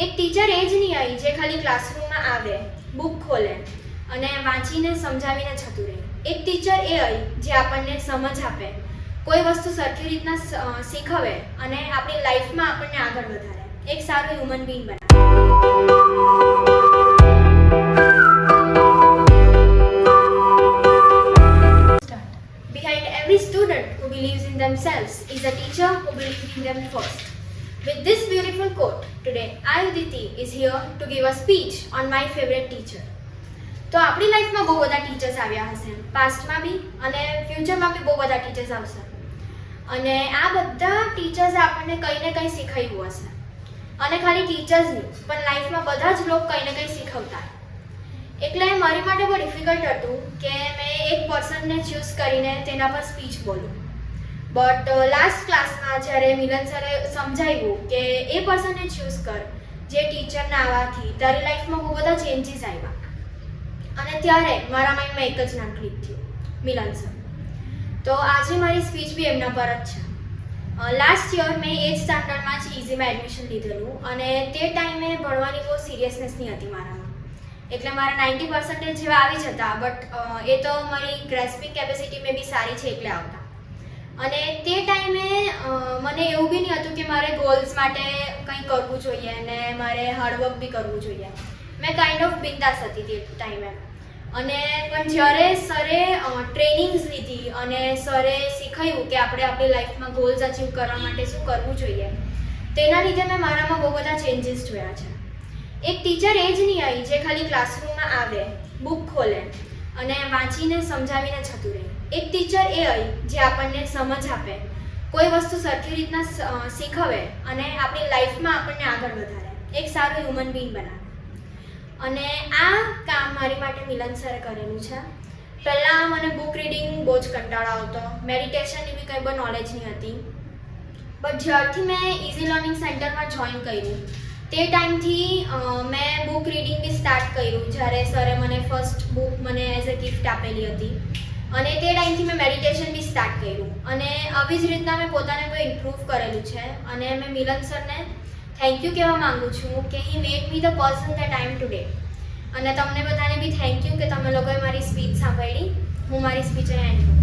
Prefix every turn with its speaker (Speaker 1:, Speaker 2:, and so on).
Speaker 1: એક ટીચર એ જ નહીં આવી જે ખાલી ક્લાસરૂમમાં આવે, બુક ખોલે અને વાંચીને સમજાવીને જતું રહે. એક ટીચર એ આવી જે આપણને સમજ આપે, કોઈ વસ્તુ સરખી રીતના શીખવે અને આપણી લાઈફમાં આપણને આગળ વધારે, એક સારું હ્યુમન બીંગ બનાવે. Behind every student who believes in themselves is a teacher who believes in them first. With this beautiful quote, today I, Aditi, is here to give a speech on my favorite teacher. તો આપણી લાઈફમાં બહુ બધા teachers આવ્યા હશે, પાસ્ટમાં બી અને ફ્યુચરમાં બી બહુ બધા ટીચર્સ આવશે. અને આ બધા ટીચર્સે આપણને કંઈ ને કંઈ શીખવ્યું હશે. અને ખાલી ટીચર્સ નહીં, પણ લાઈફમાં બધા જ લોકો કંઈ ને કંઈ શીખવતા. એટલે મારી માટે બહુ ડિફિકલ્ટ હતું કે મેં એક પર્સનને ચૂઝ કરીને તેના પર સ્પીચ બોલું. બટ લાસ્ટ ક્લાસમાં જ્યારે મિલન સરે સમજાવ્યું કે એ પર્સનને ચૂઝ કર જે ટીચરના આવવાથી તારી લાઈફમાં બહુ બધા ચેન્જીસ આવ્યા. અને ત્યારે મારા માઇન્ડમાં એક જ નામ ક્લિક થયું, મિલન સર. તો આજે મારી સ્પીચ બી એમના પર જ છે. લાસ્ટ યર મેં 8th સ્ટાન્ડર્ડમાં જ ઇઝીમાં એડમિશન લીધેલું અને તે ટાઈમે ભણવાની બહુ સિરિયસનેસ નહીં હતી મારામાં. એટલે મારા 90% જેવા આવી જતા, બટ એ તો મારી ગ્રેસ્પિંગ કેપેસિટી મેં બી સારી છે એટલે આવતા. અને તે ટાઈમે મને એવું બી નહીં હતું કે મારે ગોલ્સ માટે કંઈ કરવું જોઈએ અને મારે હાર્ડવર્ક બી કરવું જોઈએ. મેં કાઇન્ડ ઓફ બિંદાસ હતી તે ટાઈમે. અને પણ જ્યારે સરે ટ્રેનિંગ્સ લીધી અને સરે શીખવ્યું કે આપણે આપણી લાઈફમાં ગોલ્સ અચીવ કરવા માટે શું કરવું જોઈએ, તેના લીધે મેં મારામાં બહુ બધા ચેન્જીસ જોયા છે. એક ટીચર એ જ નહીં આવી જે ખાલી ક્લાસરૂમમાં આવે, બુક ખોલે અને વાંચીને સમજાવીને જતું રહે. એક ટીચર એ આવી જે આપણને સમજ આપે, કોઈ વસ્તુ સરખી રીતના શીખવે અને આપણી લાઈફમાં આપણને આગળ વધારે, એક સારું હ્યુમન બીંગ બનાવે. અને આ કામ મારી માટે મિલન સરે કરેલું છે. પહેલાં મને બુક રીડિંગ બહુ જ કંટાળો આવતો, મેડિટેશનની બી કંઈ બહુ નોલેજ નહીં હતી. બટ જ્યારથી મેં ઇઝી લર્નિંગ સેન્ટરમાં જોઈન કર્યું તે ટાઈમથી મેં બુક રીડિંગ બી સ્ટાર્ટ કર્યું. જ્યારે સરે મને ફર્સ્ટ બુક મને એઝ અ ગિફ્ટ આપેલી હતી અને તે ટાઈમથી મેં મેડિટેશન બી સ્ટાર્ટ કર્યું. અને આવી જ રીતના મેં પોતાને બહુ ઇમ્પ્રૂવ કરેલું છે. અને મેં મિલન સરને થેન્ક યુ કહેવા માગું છું કે he made me the person that I am today. અને તમને બધાને બી થેન્ક યુ કે તમે લોકોએ મારી સ્પીચ સાંભળી. હું મારી સ્પીચ એન્ડ કરું.